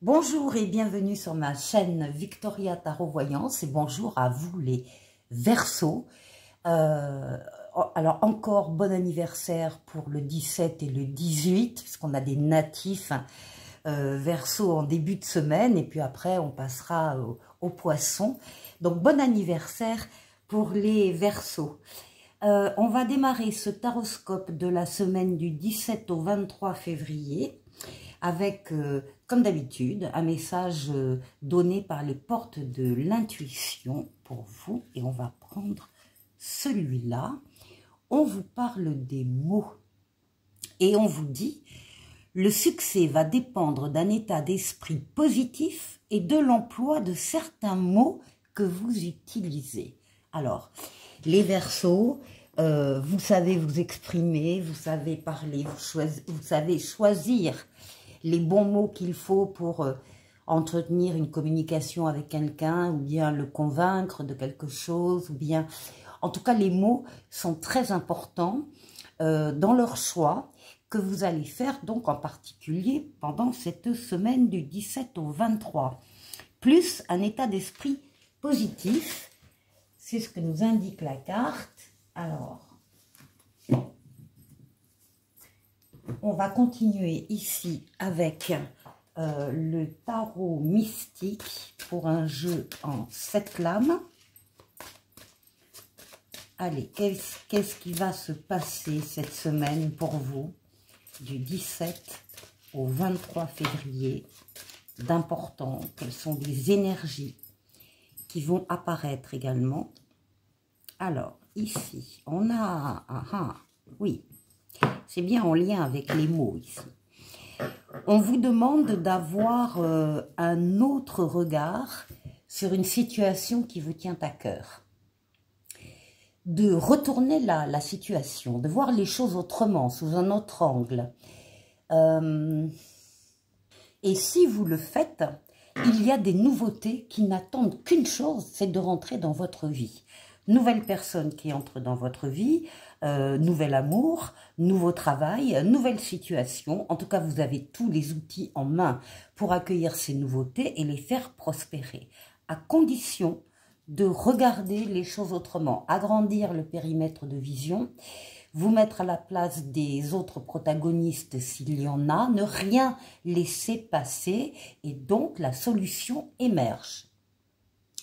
Bonjour et bienvenue sur ma chaîne Victoria Tarot Voyance et bonjour à vous les Verseaux. Alors encore bon anniversaire pour le 17 et le 18 puisqu'on a des natifs Verseaux en début de semaine et puis après on passera aux Poissons. Donc bon anniversaire pour les Verseaux. On va démarrer ce taroscope de la semaine du 17 au 23 février avec, comme d'habitude, un message donné par les portes de l'intuition pour vous. Et on va prendre celui-là. On vous parle des mots. Et on vous dit, le succès va dépendre d'un état d'esprit positif et de l'emploi de certains mots que vous utilisez. Alors, les Verseaux, vous savez vous exprimer, vous savez parler, vous savez choisir les bons mots qu'il faut pour entretenir une communication avec quelqu'un, ou bien le convaincre de quelque chose, ou bien... En tout cas, les mots sont très importants dans leur choix que vous allez faire, donc en particulier pendant cette semaine du 17 au 23. Plus un état d'esprit positif, c'est ce que nous indique la carte. Alors... on va continuer ici avec le tarot mystique pour un jeu en 7 lames. Allez, qu'est-ce qui va se passer cette semaine pour vous du 17 au 23 février d'important? Quelles sont les énergies qui vont apparaître également? Alors, ici, on a... oui. C'est bien en lien avec les mots ici. On vous demande d'avoir un autre regard sur une situation qui vous tient à cœur. De retourner la situation, de voir les choses autrement, sous un autre angle. Et si vous le faites, il y a des nouveautés qui n'attendent qu'une chose, c'est de rentrer dans votre vie. Nouvelle personne qui entre dans votre vie, nouvel amour, nouveau travail, nouvelle situation. En tout cas, vous avez tous les outils en main pour accueillir ces nouveautés et les faire prospérer, à condition de regarder les choses autrement, agrandir le périmètre de vision, vous mettre à la place des autres protagonistes s'il y en a, ne rien laisser passer et donc la solution émerge.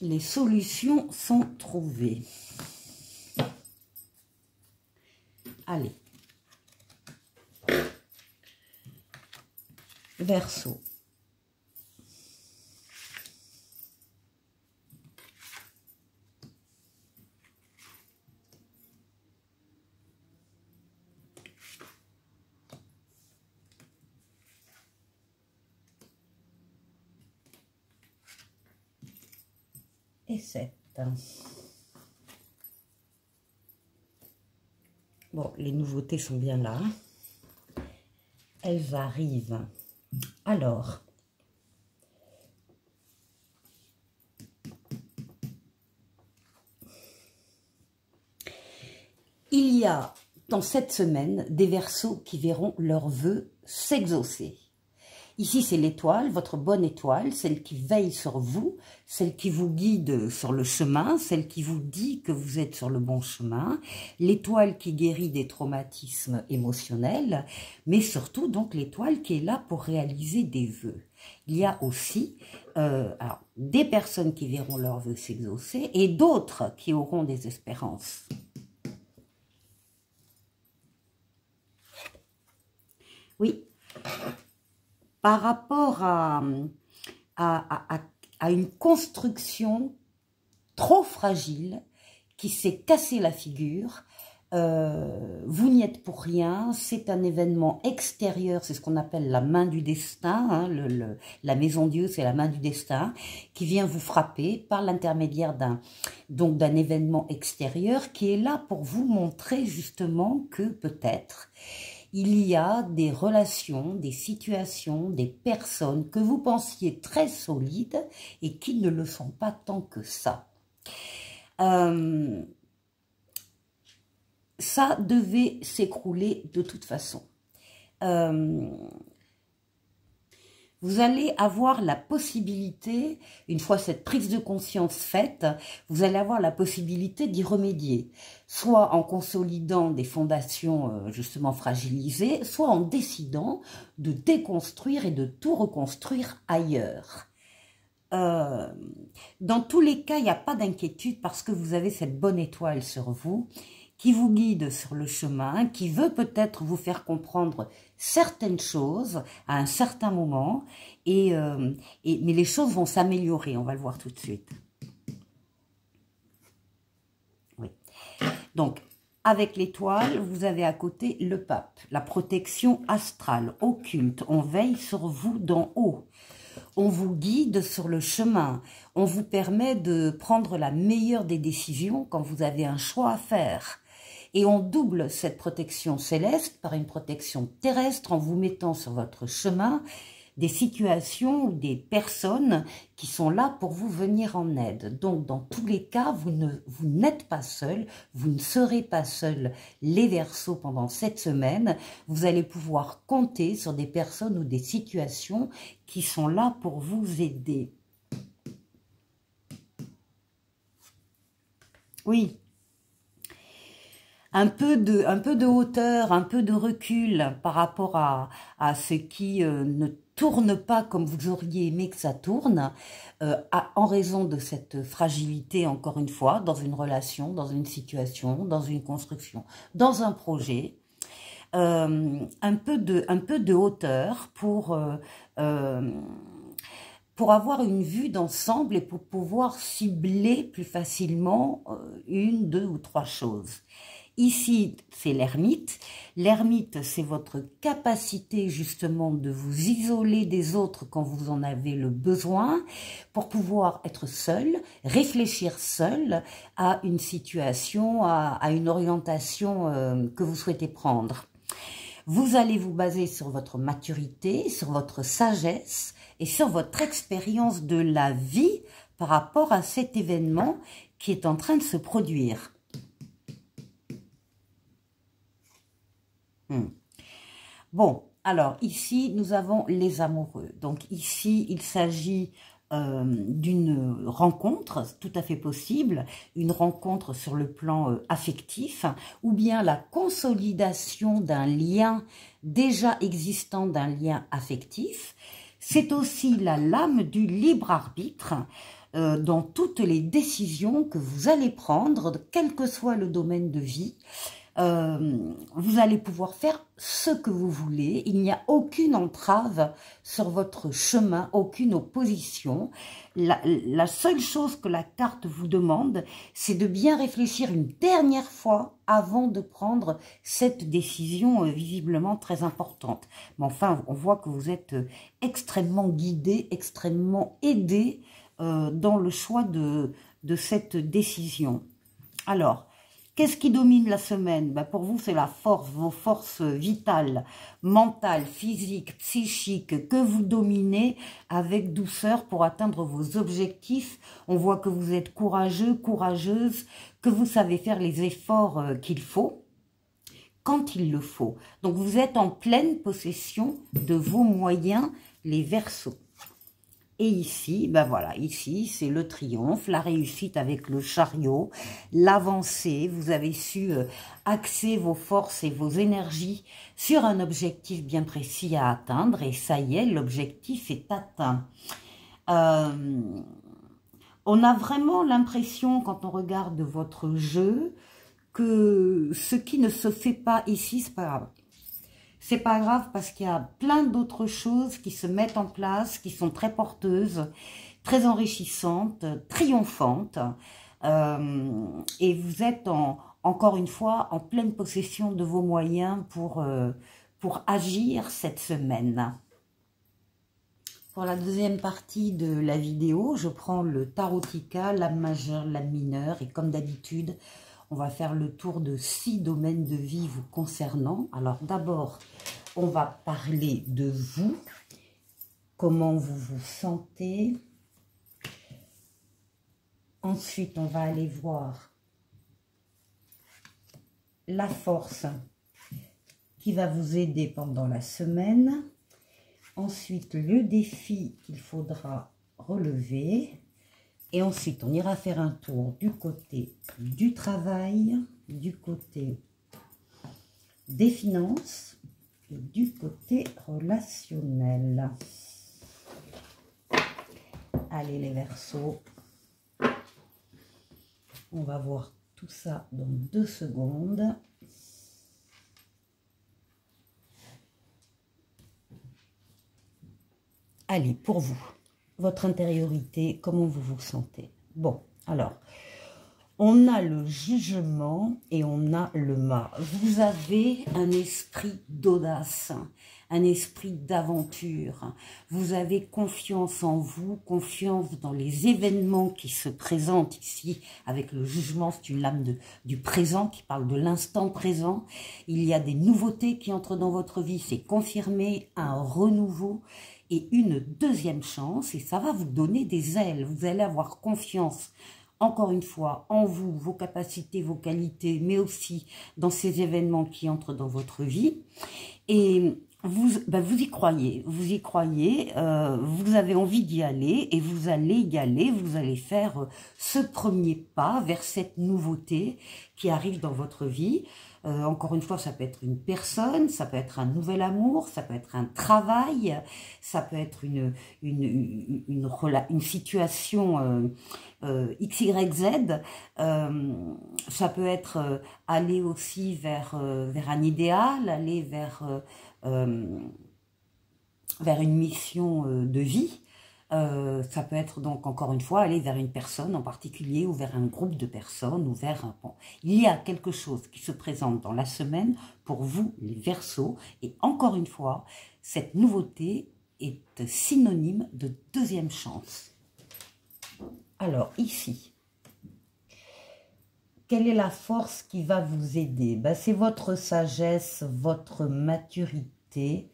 Les solutions sont trouvées. Allez. Verseau. Et 7. Bon, les nouveautés sont bien là. Elles arrivent. Alors, il y a dans cette semaine des Verseaux qui verront leurs vœux s'exaucer. Ici, c'est l'étoile, votre bonne étoile, celle qui veille sur vous, celle qui vous guide sur le chemin, celle qui vous dit que vous êtes sur le bon chemin, l'étoile qui guérit des traumatismes émotionnels, mais surtout donc l'étoile qui est là pour réaliser des vœux. Il y a aussi alors, des personnes qui verront leurs vœux s'exaucer et d'autres qui auront des espérances. Oui. Par rapport à une construction trop fragile qui s'est cassé la figure, vous n'y êtes pour rien, c'est un événement extérieur, c'est ce qu'on appelle la main du destin, hein, la maison Dieu, c'est la main du destin, qui vient vous frapper par l'intermédiaire d'un événement extérieur qui est là pour vous montrer justement que peut-être il y a des relations, des situations, des personnes que vous pensiez très solides et qui ne le sont pas tant que ça. Ça devait s'écrouler de toute façon. vous allez avoir la possibilité, une fois cette prise de conscience faite, vous allez avoir la possibilité d'y remédier, soit en consolidant des fondations justement fragilisées, soit en décidant de déconstruire et de tout reconstruire ailleurs. Dans tous les cas, il n'y a pas d'inquiétude parce que vous avez cette bonne étoile sur vous qui vous guide sur le chemin, qui veut peut-être vous faire comprendre certaines choses à un certain moment, mais les choses vont s'améliorer, on va le voir tout de suite. Oui. Donc, avec l'étoile, vous avez à côté le pape, la protection astrale, occulte, on veille sur vous d'en haut. On vous guide sur le chemin, on vous permet de prendre la meilleure des décisions quand vous avez un choix à faire. Et on double cette protection céleste par une protection terrestre en vous mettant sur votre chemin des situations ou des personnes qui sont là pour vous venir en aide. Donc, dans tous les cas, vous n'êtes pas seul, vous ne serez pas seul les Verseaux pendant cette semaine. Vous allez pouvoir compter sur des personnes ou des situations qui sont là pour vous aider. Oui. Un peu de hauteur, un peu de recul par rapport à ce qui ne tourne pas comme vous auriez aimé que ça tourne, en raison de cette fragilité, encore une fois, dans une relation, dans une situation, dans une construction, dans un projet. Un peu de hauteur pour avoir une vue d'ensemble et pour pouvoir cibler plus facilement une, deux ou trois choses. Ici, c'est l'ermite. L'ermite, c'est votre capacité justement de vous isoler des autres quand vous en avez le besoin pour pouvoir être seul, réfléchir seul à une situation, à une orientation que vous souhaitez prendre. Vous allez vous baser sur votre maturité, sur votre sagesse et sur votre expérience de la vie par rapport à cet événement qui est en train de se produire. Bon, alors ici, nous avons les amoureux. Donc ici, il s'agit d'une rencontre tout à fait possible, une rencontre sur le plan affectif, ou bien la consolidation d'un lien déjà existant, d'un lien affectif. C'est aussi la lame du libre arbitre dans toutes les décisions que vous allez prendre, quel que soit le domaine de vie. Vous allez pouvoir faire ce que vous voulez, il n'y a aucune entrave sur votre chemin, aucune opposition. La seule chose que la carte vous demande, c'est de bien réfléchir une dernière fois avant de prendre cette décision visiblement très importante. Mais enfin, on voit que vous êtes extrêmement guidé, extrêmement aidé dans le choix de cette décision. Alors, qu'est-ce qui domine la semaine? Ben pour vous, c'est la force, vos forces vitales, mentales, physiques, psychiques, que vous dominez avec douceur pour atteindre vos objectifs. On voit que vous êtes courageux, courageuse, que vous savez faire les efforts qu'il faut, quand il le faut. Donc, vous êtes en pleine possession de vos moyens, les Verseaux. Et ici, ben voilà, ici, c'est le triomphe, la réussite avec le chariot, l'avancée. Vous avez su axer vos forces et vos énergies sur un objectif bien précis à atteindre. Et ça y est, l'objectif est atteint. On a vraiment l'impression, quand on regarde votre jeu, que ce qui ne se fait pas ici, c'est pas grave. C'est pas grave parce qu'il y a plein d'autres choses qui se mettent en place, qui sont très porteuses, très enrichissantes, triomphantes. Et vous êtes, encore une fois, en pleine possession de vos moyens pour agir cette semaine. Pour la deuxième partie de la vidéo, je prends le tarotica, l'âme majeure, l'âme mineure. Et comme d'habitude, on va faire le tour de 6 domaines de vie vous concernant. Alors d'abord, on va parler de vous, comment vous vous sentez. Ensuite, on va aller voir la force qui va vous aider pendant la semaine. Ensuite, le défi qu'il faudra relever. Et ensuite, on ira faire un tour du côté du travail, du côté des finances et du côté relationnel. Allez les Verseaux, on va voir tout ça dans 2 secondes. Allez, pour vous, votre intériorité, comment vous vous sentez? Bon, alors, on a le jugement et on a le mât. Vous avez un esprit d'audace, un esprit d'aventure. Vous avez confiance en vous, confiance dans les événements qui se présentent ici. Avec le jugement, c'est une lame du présent qui parle de l'instant présent. Il y a des nouveautés qui entrent dans votre vie. C'est confirmé, un renouveau et une deuxième chance. Et ça va vous donner des ailes. Vous allez avoir confiance, encore une fois, en vous, vos capacités, vos qualités, mais aussi dans ces événements qui entrent dans votre vie. Et vous y croyez, vous avez envie d'y aller et vous allez y aller, vous allez faire ce premier pas vers cette nouveauté qui arrive dans votre vie. Encore une fois, ça peut être une personne, ça peut être un nouvel amour, ça peut être un travail, ça peut être une situation XYZ, ça peut être aller aussi vers un idéal, aller vers une mission de vie. Ça peut être donc, encore une fois, aller vers une personne en particulier ou vers un groupe de personnes ou vers un... Bon, il y a quelque chose qui se présente dans la semaine pour vous, les Verseaux. Et encore une fois, cette nouveauté est synonyme de deuxième chance. Alors, ici, quelle est la force qui va vous aider? Ben, c'est votre sagesse, votre maturité,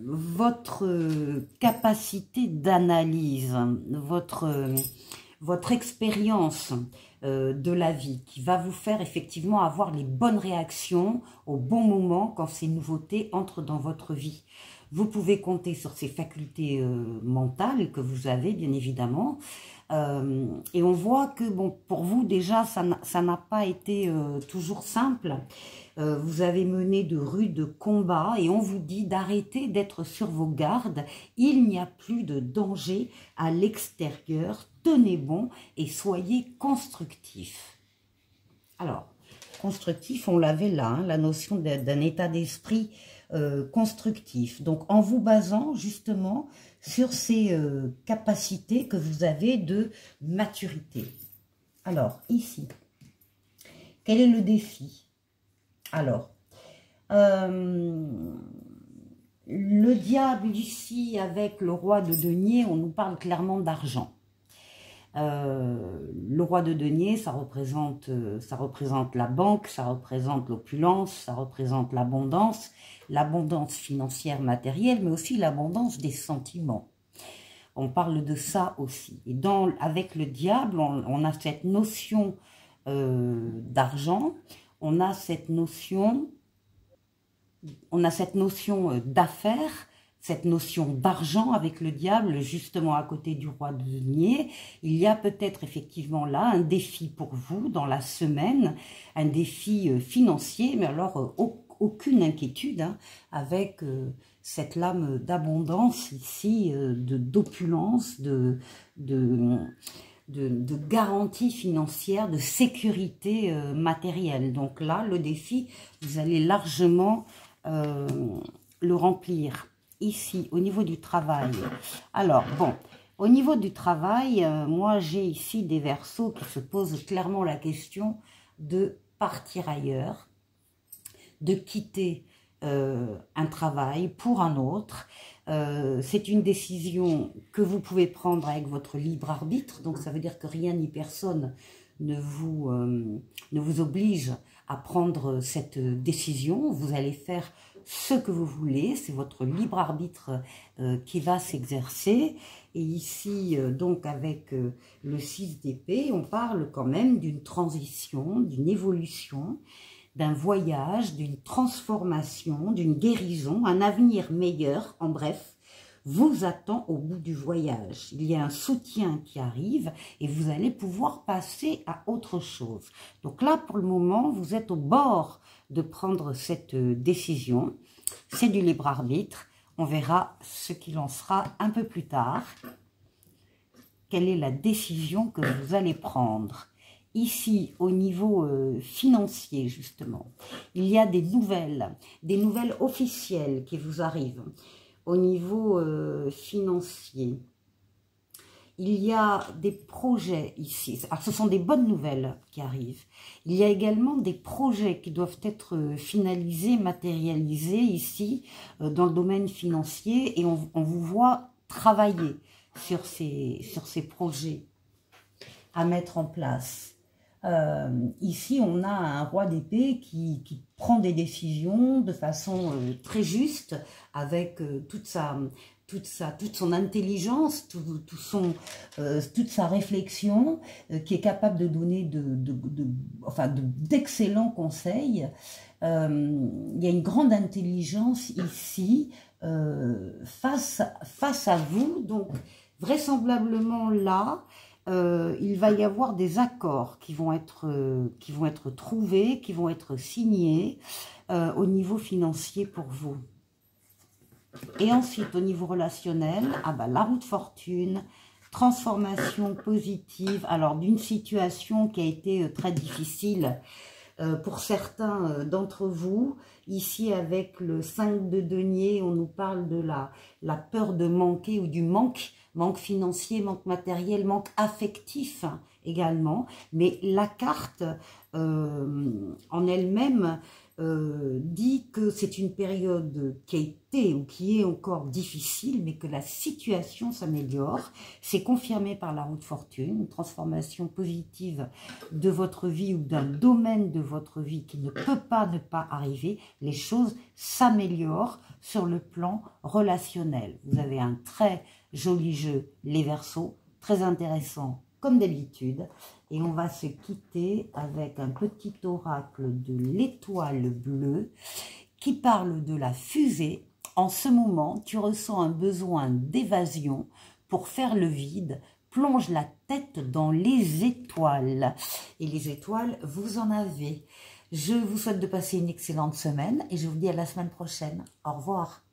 votre capacité d'analyse, votre expérience de la vie qui va vous faire effectivement avoir les bonnes réactions au bon moment quand ces nouveautés entrent dans votre vie. Vous pouvez compter sur ces facultés mentales que vous avez, bien évidemment. Et on voit que, bon, pour vous, déjà, ça n'a pas été toujours simple. Vous avez mené de rudes combats et on vous dit d'arrêter d'être sur vos gardes. Il n'y a plus de danger à l'extérieur. Tenez bon et soyez constructifs. Alors, constructif, on l'avait là, hein, la notion d'un état d'esprit constructif. Donc, en vous basant justement sur ces capacités que vous avez de maturité. Alors, ici, quel est le défi? Alors, le diable ici, avec le roi de denier, on nous parle clairement d'argent. Le roi de denier, ça représente la banque, ça représente l'opulence, ça représente l'abondance financière, matérielle, mais aussi l'abondance des sentiments. On parle de ça aussi. Et avec le diable, on a cette notion d'argent, on a cette notion d'affaires, cette notion d'argent avec le diable, justement à côté du roi de denier. Il y a peut-être effectivement là un défi pour vous dans la semaine, un défi financier, mais alors aucune inquiétude, hein, avec cette lame d'abondance ici, d'opulence, de garantie financière, de sécurité matérielle. Donc là, le défi, vous allez largement le remplir. Ici, au niveau du travail. Alors, bon, au niveau du travail, moi, j'ai ici des Verseaux qui se posent clairement la question de partir ailleurs, de quitter un travail pour un autre. C'est une décision que vous pouvez prendre avec votre libre arbitre, donc ça veut dire que rien ni personne ne vous oblige à prendre cette décision. Vous allez faire ce que vous voulez, c'est votre libre arbitre qui va s'exercer. Et ici, donc avec le 6 d'épée, on parle quand même d'une transition, d'une évolution, d'un voyage, d'une transformation, d'une guérison, un avenir meilleur, en bref, vous attend au bout du voyage. Il y a un soutien qui arrive et vous allez pouvoir passer à autre chose. Donc là, pour le moment, vous êtes au bord de prendre cette décision. C'est du libre arbitre. On verra ce qu'il en sera un peu plus tard. Quelle est la décision que vous allez prendre? Ici, au niveau financier, justement, il y a des nouvelles officielles qui vous arrivent. Au niveau financier, il y a des projets ici. Alors, ce sont des bonnes nouvelles qui arrivent. Il y a également des projets qui doivent être finalisés, matérialisés ici, dans le domaine financier. Et on vous voit travailler sur ces projets à mettre en place. Ici, on a un roi d'épée qui prend des décisions de façon très juste, avec toute son intelligence, toute sa réflexion, qui est capable de donner d'excellents conseils. Il y a une grande intelligence ici face à vous. Donc, vraisemblablement là, il va y avoir des accords qui vont être trouvés, qui vont être signés au niveau financier pour vous. Et ensuite, au niveau relationnel, la roue de fortune, transformation positive, alors d'une situation qui a été très difficile pour certains d'entre vous. Ici, avec le 5 de denier, on nous parle de la peur de manquer ou du manque financier, manque matériel, manque affectif également. Mais la carte en elle-même dit que c'est une période qui a été ou qui est encore difficile, mais que la situation s'améliore. C'est confirmé par la roue de fortune, une transformation positive de votre vie ou d'un domaine de votre vie qui ne peut pas ne pas arriver. Les choses s'améliorent sur le plan relationnel. Vous avez un très joli jeu, les Verseaux, très intéressant comme d'habitude. Et on va se quitter avec un petit oracle de l'étoile bleue qui parle de la fusée. En ce moment, tu ressens un besoin d'évasion pour faire le vide. Plonge la tête dans les étoiles. Et les étoiles, vous en avez. Je vous souhaite de passer une excellente semaine et je vous dis à la semaine prochaine. Au revoir.